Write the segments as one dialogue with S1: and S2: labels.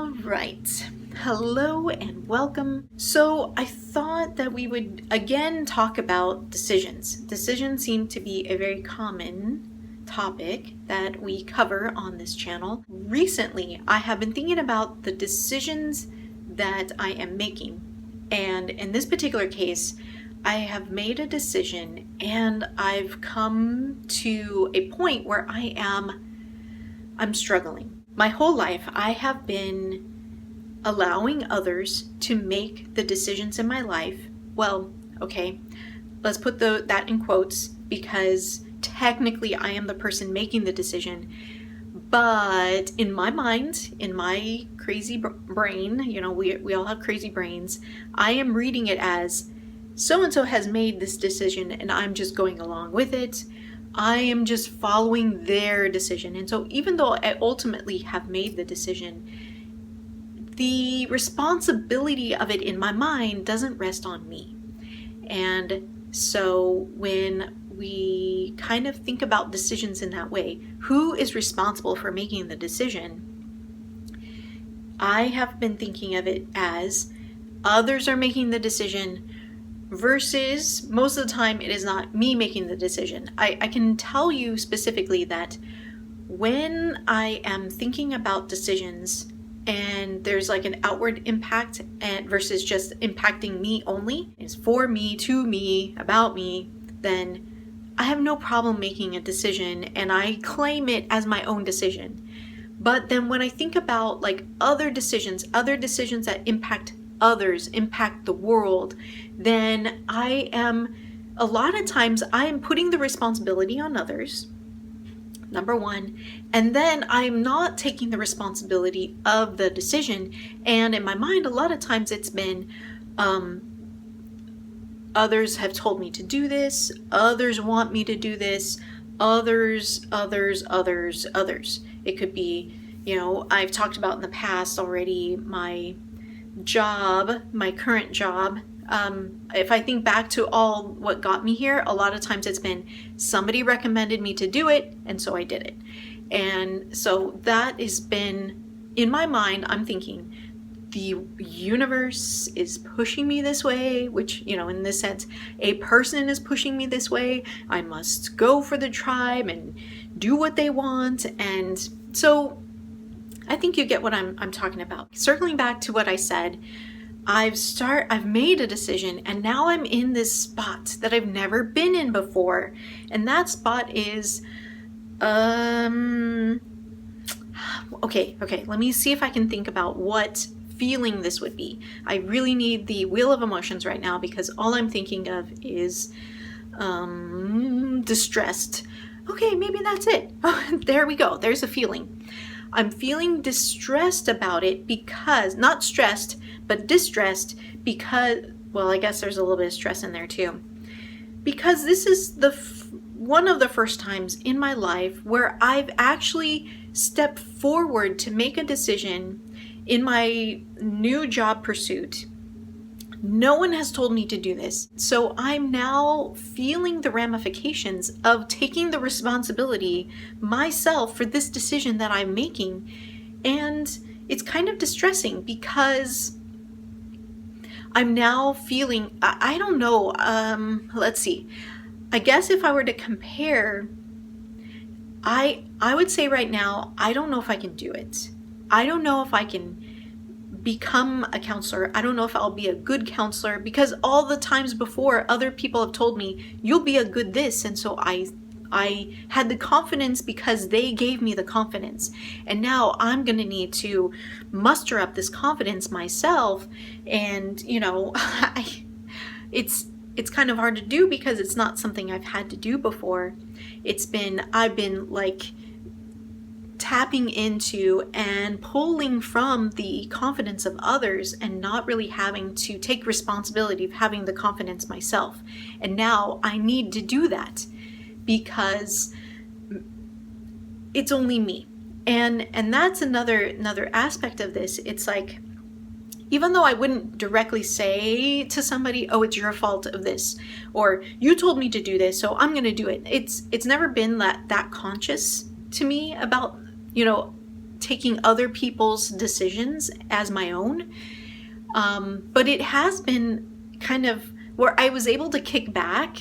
S1: All right. Hello and welcome. So I thought that we would again talk about decisions. Decisions seem to be a very common topic that we cover on this channel. Recently, I have been thinking about the decisions that I am making. And in this particular case, I have made a decision and I've come to a point where I'm struggling. My whole life, I have been allowing others to make the decisions in my life. Well, okay, let's put that in quotes because technically I am the person making the decision. But in my mind, in my crazy brain, we all have crazy brains, I am reading it as so-and-so has made this decision and I'm just going along with it. I am just following their decision. And so even though I ultimately have made the decision, the responsibility of it in my mind doesn't rest on me. And so when we kind of think about decisions in that way, who is responsible for making the decision? I have been thinking of it as others are making the decision versus most of the time it is not me making the decision. I can tell you specifically that when I am thinking about decisions and there's like an outward impact and versus just impacting me only, it's for me, to me, about me, then I have no problem making a decision and I claim it as my own decision. But then when I think about like other decisions that impact others, impact the world, then a lot of times I am putting the responsibility on others, number one, and then I'm not taking the responsibility of the decision. And in my mind, a lot of times it's been, others have told me to do this, others want me to do this, others. It could be, I've talked about in the past already, my current job. If I think back to all what got me here, a lot of times it's been somebody recommended me to do it, and so I did it. And so that has been, in my mind, I'm thinking, the universe is pushing me this way, which, in this sense, a person is pushing me this way. I must go for the tribe and do what they want. And so I think you get what I'm talking about. Circling back to what I said, I've made a decision and now I'm in this spot that I've never been in before. And that spot is, okay, let me see if I can think about what feeling this would be. I really need the wheel of emotions right now because all I'm thinking of is distressed. Okay, maybe that's it. Oh, there we go. There's a feeling. I'm feeling distressed about it because, not stressed, but distressed because, well, I guess there's a little bit of stress in there too. Because this is one of the first times in my life where I've actually stepped forward to make a decision in my new job pursuit. No one has told me to do this. So I'm now feeling the ramifications of taking the responsibility myself for this decision that I'm making. And it's kind of distressing because I'm now feeling, I don't know, let's see. I guess if I were to compare, I would say right now, I don't know if I can do it. I don't know if I can become a counselor. I don't know if I'll be a good counselor because all the times before other people have told me you'll be a good this, and so I had the confidence because they gave me the confidence, and now I'm gonna need to muster up this confidence myself. And it's kind of hard to do because it's not something I've had to do before. I've been like tapping into and pulling from the confidence of others and not really having to take responsibility of having the confidence myself. And now I need to do that because it's only me. And that's another aspect of this. It's like, even though I wouldn't directly say to somebody, oh, it's your fault of this, or you told me to do this, so I'm going to do it. It's never been that conscious to me about, taking other people's decisions as my own. But it has been kind of where I was able to kick back,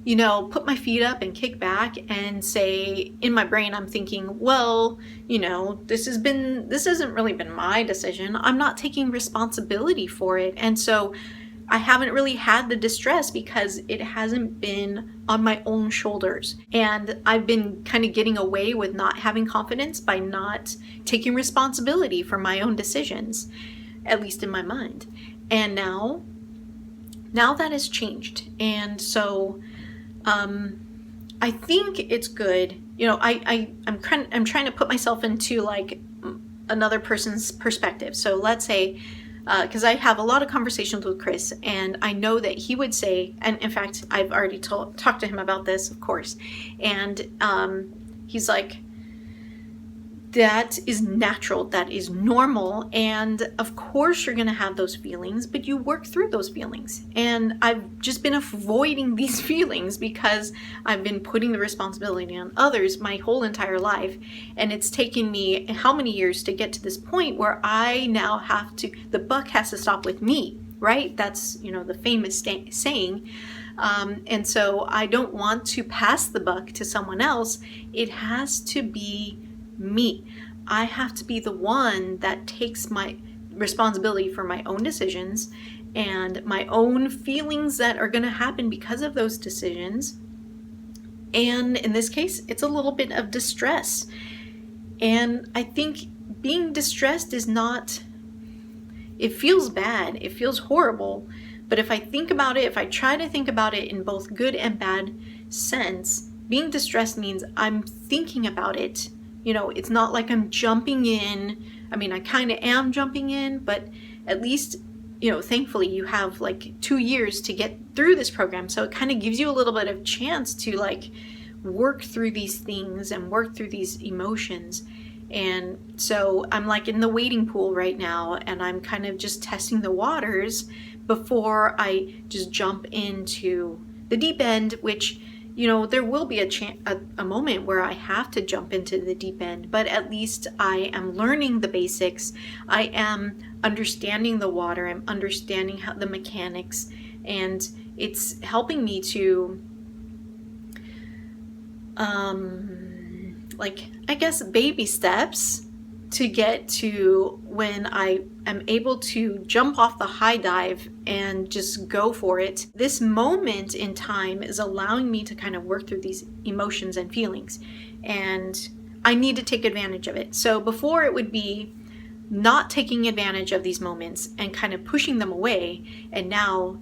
S1: put my feet up and kick back and say, in my brain, I'm thinking, well, this hasn't really been my decision. I'm not taking responsibility for it. And so I haven't really had the distress because it hasn't been on my own shoulders. And I've been kind of getting away with not having confidence by not taking responsibility for my own decisions, at least in my mind. And now that has changed. And so I think it's good. I'm trying to put myself into like another person's perspective. So let's say, because I have a lot of conversations with Chris, and I know that he would say, and in fact, I've already talked to him about this, of course, and he's like, that is natural, that is normal, and of course you're going to have those feelings, but you work through those feelings. And I've just been avoiding these feelings because I've been putting the responsibility on others my whole entire life, and it's taken me how many years to get to this point where I now the buck has to stop with me, right? That's, the famous saying. And so I don't want to pass the buck to someone else. It has to be me. I have to be the one that takes my responsibility for my own decisions and my own feelings that are going to happen because of those decisions. And in this case, it's a little bit of distress. And I think being distressed it feels bad, it feels horrible, but if I try to think about it in both good and bad sense, being distressed means I'm thinking about it. It's not like I'm jumping in. I mean, I kind of am jumping in, but at least, thankfully you have like 2 years to get through this program. So it kind of gives you a little bit of chance to like work through these things and work through these emotions. And so I'm like in the wading pool right now, and I'm kind of just testing the waters before I just jump into the deep end, which there will be a moment where I have to jump into the deep end, but at least I am learning the basics. I am understanding the water. I'm understanding the mechanics, and it's helping me to, I guess, baby steps to get to when I am able to jump off the high dive and just go for it. This moment in time is allowing me to kind of work through these emotions and feelings, and I need to take advantage of it. So before it would be not taking advantage of these moments and kind of pushing them away, and now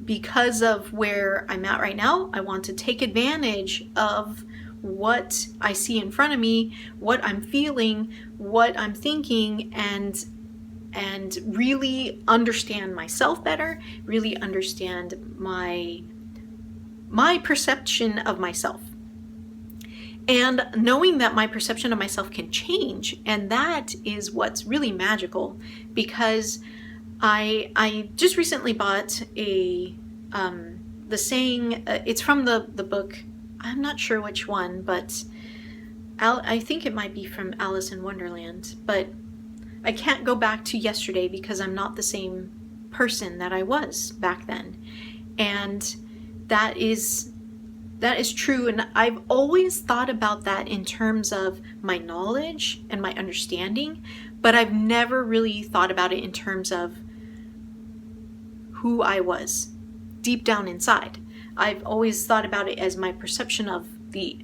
S1: because of where I'm at right now, I want to take advantage of what I see in front of me, what I'm feeling, what I'm thinking, and really understand myself better, really understand my perception of myself. And knowing that my perception of myself can change, and that is what's really magical, because I just recently bought the saying, it's from the book, I'm not sure which one, but I think it might be from Alice in Wonderland, but I can't go back to yesterday because I'm not the same person that I was back then. And that is true, and I've always thought about that in terms of my knowledge and my understanding, but I've never really thought about it in terms of who I was deep down inside. I've always thought about it as my perception of the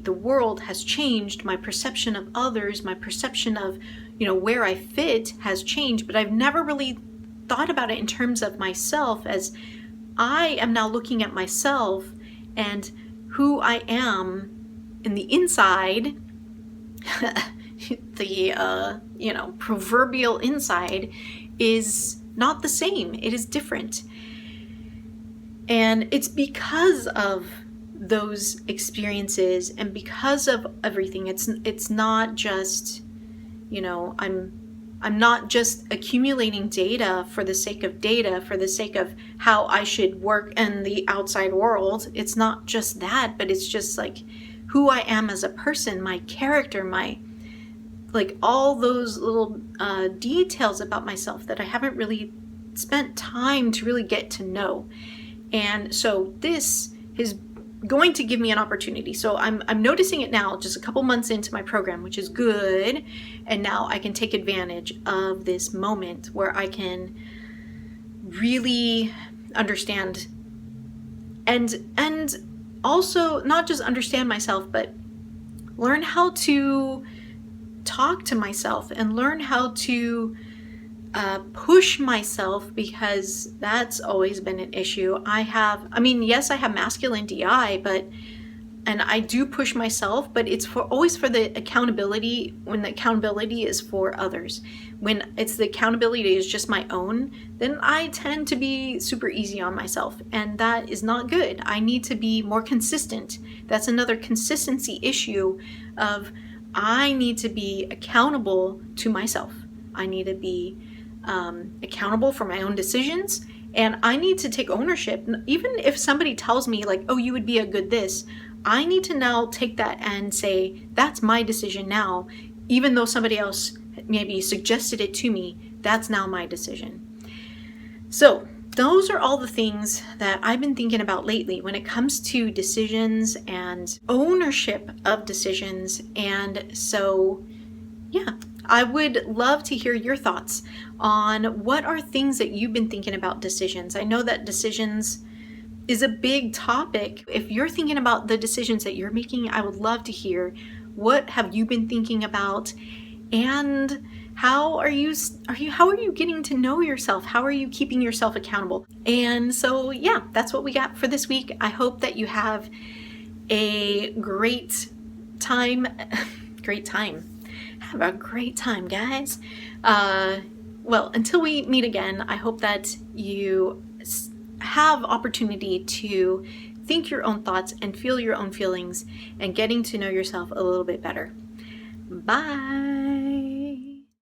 S1: world has changed, my perception of others, my perception of, where I fit has changed, but I've never really thought about it in terms of myself, as I am now looking at myself and who I am in the inside, the, proverbial inside is not the same. It is different. And it's because of those experiences and because of everything. It's not just, I'm not just accumulating data for the sake of data, for the sake of how I should work in the outside world. It's not just that, but it's just like who I am as a person, my character, like all those little details about myself that I haven't really spent time to really get to know. And so this is going to give me an opportunity. So I'm noticing it now, just a couple months into my program, which is good. And now I can take advantage of this moment where I can really understand and also not just understand myself, but learn how to talk to myself and learn how to push myself, because that's always been an issue. Yes, I have masculine DI, and I do push myself, but it's always for the accountability, when the accountability is for others. When it's the accountability is just my own, then I tend to be super easy on myself, and that is not good. I need to be more consistent. That's another consistency issue of I need to be accountable to myself. I need to be accountable for my own decisions, and I need to take ownership. Even if somebody tells me like, oh, you would be a good this, I need to now take that and say, that's my decision now. Even though somebody else maybe suggested it to me, that's now my decision. So those are all the things that I've been thinking about lately when it comes to decisions and ownership of decisions. And so, yeah, I would love to hear your thoughts on what are things that you've been thinking about decisions. I know that decisions is a big topic. If you're thinking about the decisions that you're making, I would love to hear what have you been thinking about, and how are you getting to know yourself? How are you keeping yourself accountable? And so, yeah, that's what we got for this week. I hope that you have a great time. Have a great time, guys. Well, until we meet again, I hope that you have opportunity to think your own thoughts and feel your own feelings and getting to know yourself a little bit better. Bye.